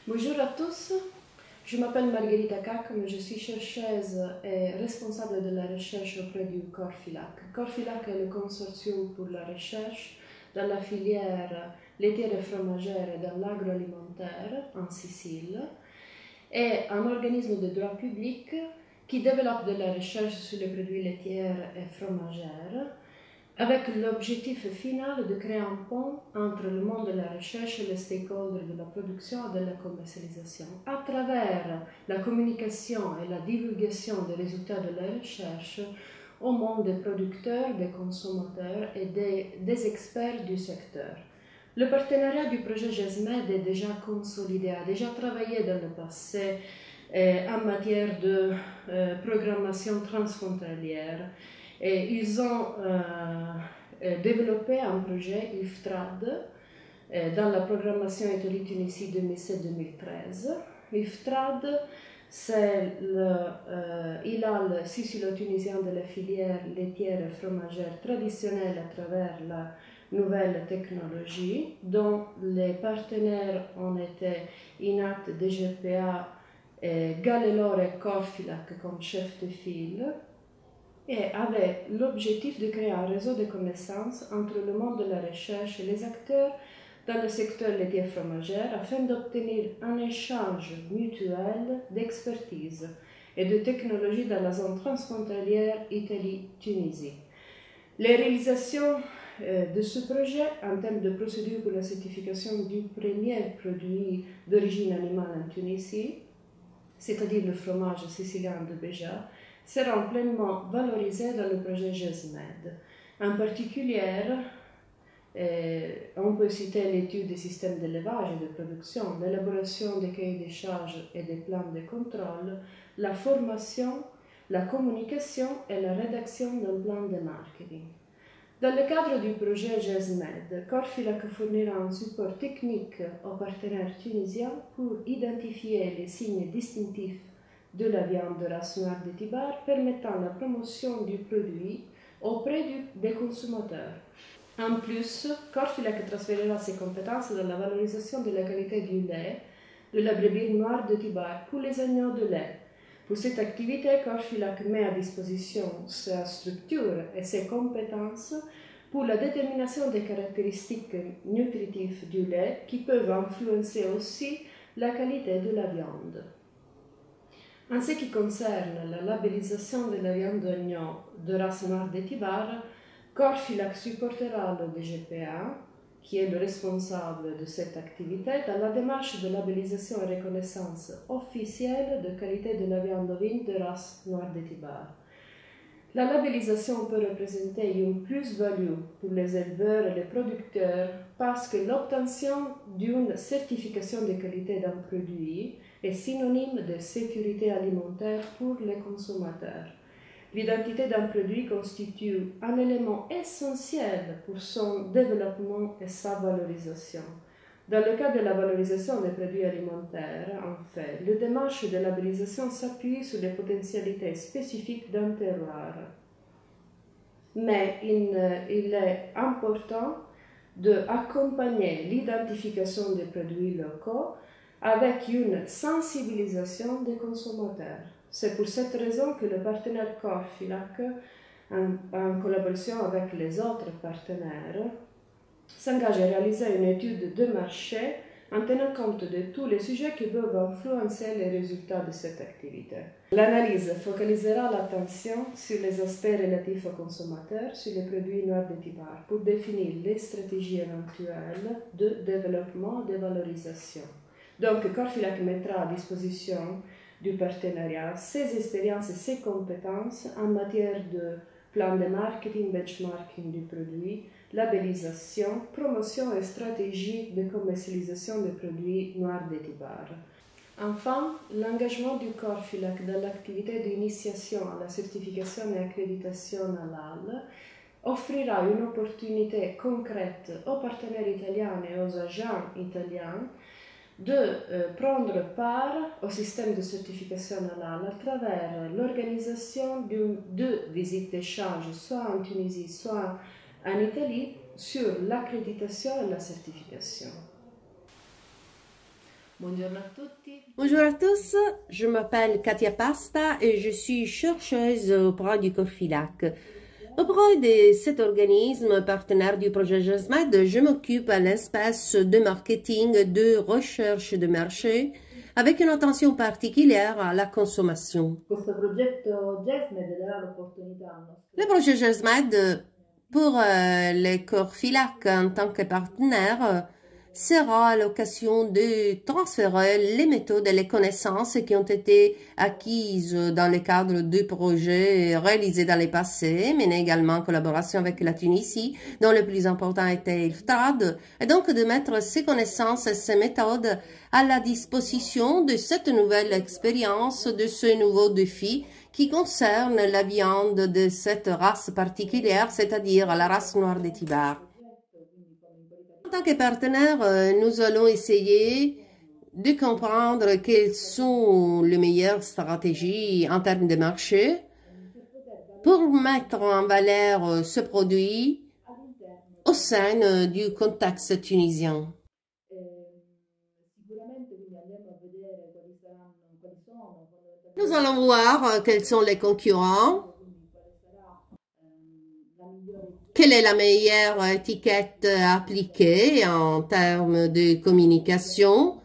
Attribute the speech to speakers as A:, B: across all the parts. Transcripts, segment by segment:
A: Bonjour à tous, je m'appelle Margherita Cacum, je suis chercheuse et responsable de la recherche auprès du Corfilac. Corfilac est le consortium pour la recherche dans la filière laitière et fromagère et dans l'agroalimentaire en Sicile et un organisme de droit public qui développe de la recherche sur les produits laitiers et fromagères avec l'objectif final de créer un pont entre le monde de la recherche et les stakeholders de la production et de la commercialisation. À travers la communication et la divulgation des résultats de la recherche au monde des producteurs, des consommateurs et des experts du secteur. Le partenariat du projet GESMED est déjà consolidé, a déjà travaillé dans le passé en matière de programmation transfrontalière. Et ils ont développé un projet IFTRAD dans la programmation Italie-Tunisie 2007-2013. IFTRAD, c'est il a le sicilo-tunisien de la filière laitière et fromagère traditionnelle à travers la nouvelle technologie, dont les partenaires ont été INAT, DGPA, Galelor et Corfilac comme chef de file, et avait l'objectif de créer un réseau de connaissances entre le monde de la recherche et les acteurs dans le secteur laitier fromagère afin d'obtenir un échange mutuel d'expertise et de technologie dans la zone transfrontalière Italie-Tunisie. Les réalisations de ce projet en termes de procédure pour la certification du premier produit d'origine animale en Tunisie, c'est-à-dire le fromage sicilien de Béja, seront pleinement valorisés dans le projet GESMED. En particulier, on peut citer l'étude des systèmes d'élevage et de production, l'élaboration des cahiers des charges et des plans de contrôle, la formation, la communication et la rédaction d'un plan de marketing. Dans le cadre du projet GESMED, Corfilac fournira un support technique aux partenaires tunisiens pour identifier les signes distinctifs de la viande de race noire de Tibar permettant la promotion du produit auprès des consommateurs. En plus, Corfilac transférera ses compétences dans la valorisation de la qualité du lait de la brebis noire de Tibar pour les agneaux de lait. Pour cette activité, Corfilac met à disposition sa structure et ses compétences pour la détermination des caractéristiques nutritives du lait qui peuvent influencer aussi la qualité de la viande. En ce qui concerne la labellisation de la viande d'agneau de race noire de Tibar, Corfilac supportera le DGPA, qui est le responsable de cette activité, dans la démarche de labellisation et reconnaissance officielle de qualité de la viande bovine de race noire de Tibar. La labellisation peut représenter une plus-value pour les éleveurs et les producteurs parce que l'obtention d'une certification de qualité d'un produit est synonyme de sécurité alimentaire pour les consommateurs. L'identité d'un produit constitue un élément essentiel pour son développement et sa valorisation. Dans le cas de la valorisation des produits alimentaires, en fait, la démarche de labellisation s'appuie sur les potentialités spécifiques d'un terroir. Mais il est important d'accompagner l'identification des produits locaux avec une sensibilisation des consommateurs. C'est pour cette raison que le partenaire Corfilac, en collaboration avec les autres partenaires, s'engage à réaliser une étude de marché en tenant compte de tous les sujets qui peuvent influencer les résultats de cette activité. L'analyse focalisera l'attention sur les aspects relatifs aux consommateurs, sur les produits noirs de Tibar, pour définir les stratégies éventuelles de développement et de valorisation. Donc, Corfilac mettra à disposition du partenariat ses expériences et ses compétences en matière de plan de marketing, benchmarking du produit, labellisation, promotion et stratégie de commercialisation des produits noirs de Tibar. Enfin, l'engagement du Corfilac dans l'activité d'initiation à la certification et accréditation halal offrira une opportunité concrète aux partenaires italiens et aux agents italiens de prendre part au système de certification halal à travers l'organisation de visites d'échange, soit en Tunisie, soit en Italie, sur l'accréditation et la certification. Buongiorno a tutti.
B: Bonjour à tous, je m'appelle Katia Pasta et je suis chercheuse auprès du Corfilac. Auprès de cet organisme partenaire du projet GESMED, je m'occupe à l'espace de marketing, de recherche de marché, avec une attention particulière à la consommation.
A: Questo progetto GESMED darà l'opportunità al nostro...
B: Le projet GESMED pour le Corfilac en tant que partenaire sera l'occasion de transférer les méthodes et les connaissances qui ont été acquises dans le cadre du projet réalisé dans le passé, mais également en collaboration avec la Tunisie, dont le plus important était IFTRAD, et donc de mettre ces connaissances et ces méthodes à la disposition de cette nouvelle expérience, de ce nouveau défi qui concerne la viande de cette race particulière, c'est-à-dire la race noire de Tibar. En tant que partenaire, nous allons essayer de comprendre quelles sont les meilleures stratégies en termes de marché pour mettre en valeur ce produit au sein du contexte tunisien. Nous allons voir quels sont les concurrents. Quelle est la meilleure étiquette appliquée en termes de communication?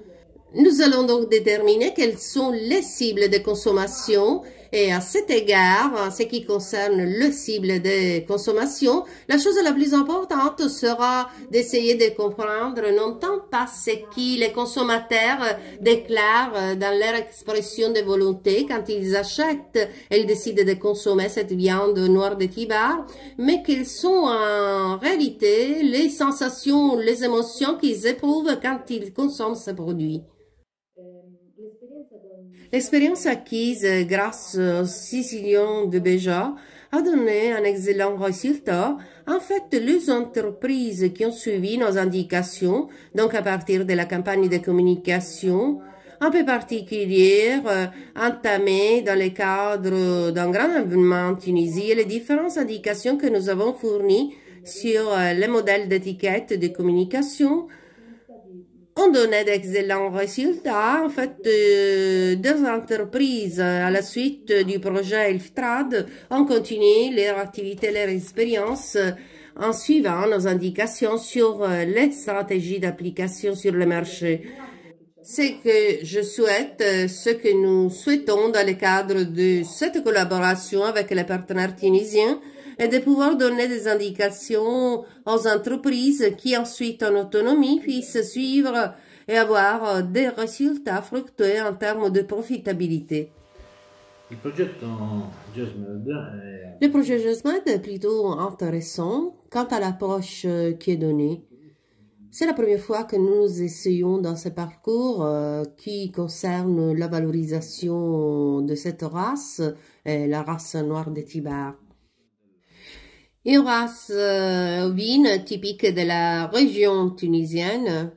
B: Nous allons donc déterminer quelles sont les cibles de consommation et à cet égard, en ce qui concerne le cible de consommation, la chose la plus importante sera d'essayer de comprendre non tant pas ce que les consommateurs déclarent dans leur expression de volonté quand ils achètent et ils décident de consommer cette viande noire de Tibar, mais quelles sont en réalité les sensations, les émotions qu'ils éprouvent quand ils consomment ce produit. L'expérience acquise grâce au Sicilien de Béja a donné un excellent résultat. En fait, les entreprises qui ont suivi nos indications, donc à partir de la campagne de communication, un peu particulière, entamée dans le cadre d'un grand événement en Tunisie, et les différentes indications que nous avons fournies sur les modèles d'étiquette de communication, on donnait d'excellents résultats. En fait, deux entreprises, à la suite du projet IFTRAD, ont continué leur activité, leur expérience en suivant nos indications sur les stratégies d'application sur le marché. Ce que je souhaite, ce que nous souhaitons dans le cadre de cette collaboration avec les partenaires tunisiens, et de pouvoir donner des indications aux entreprises qui ensuite en autonomie puissent suivre et avoir des résultats fructueux en termes de profitabilité.
C: Le projet
B: GESMED est plutôt intéressant quant à l'approche qui est donnée. C'est la première fois que nous essayons dans ce parcours qui concerne la valorisation de cette race, la race noire de Tibar. Une race ovine typique de la région tunisienne.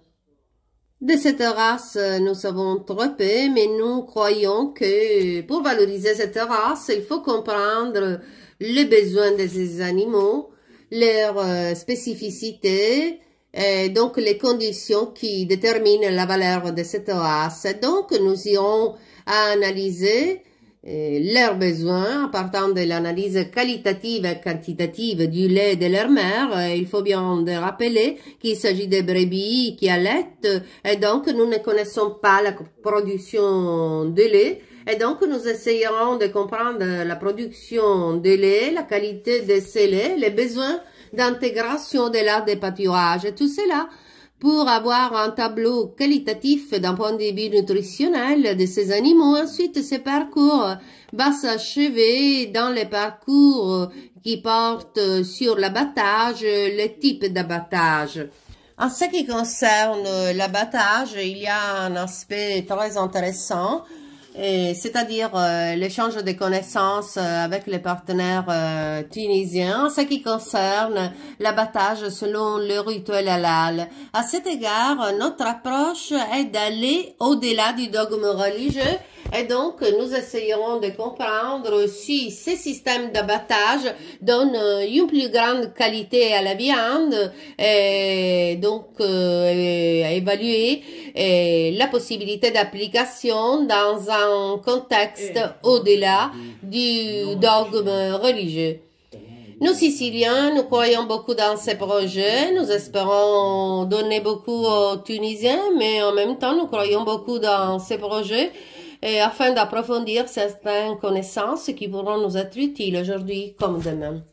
B: De cette race, nous savons trop peu, mais nous croyons que pour valoriser cette race, il faut comprendre les besoins de ces animaux, leurs spécificités, et donc les conditions qui déterminent la valeur de cette race. Donc, nous irons analyser leurs besoins en partant de l'analyse qualitative et quantitative du lait de leur mère. Il faut bien de rappeler qu'il s'agit de brebis qui allaitent et donc nous ne connaissons pas la production de lait et donc nous essayerons de comprendre la production de lait, la qualité de ce lait, les besoins d'intégration de l'art de pâturage et tout cela pour avoir un tableau qualitatif d'un point de vue nutritionnel de ces animaux. Ensuite, ce parcours va s'achever dans les parcours qui portent sur l'abattage, les types d'abattage. En ce qui concerne l'abattage, il y a un aspect très intéressant, c'est-à-dire l'échange de connaissances avec les partenaires tunisiens en ce qui concerne l'abattage selon le rituel halal. À cet égard, notre approche est d'aller au-delà du dogme religieux Et donc, nous essayerons de comprendre si ces systèmes d'abattage donnent une plus grande qualité à la viande et donc évaluer la possibilité d'application dans un contexte au-delà du dogme religieux. Nous, Siciliens, nous croyons beaucoup dans ces projets. Nous espérons donner beaucoup aux Tunisiens, mais en même temps, nous croyons beaucoup dans ces projets et afin d'approfondir certaines connaissances qui pourront nous être utiles aujourd'hui comme demain.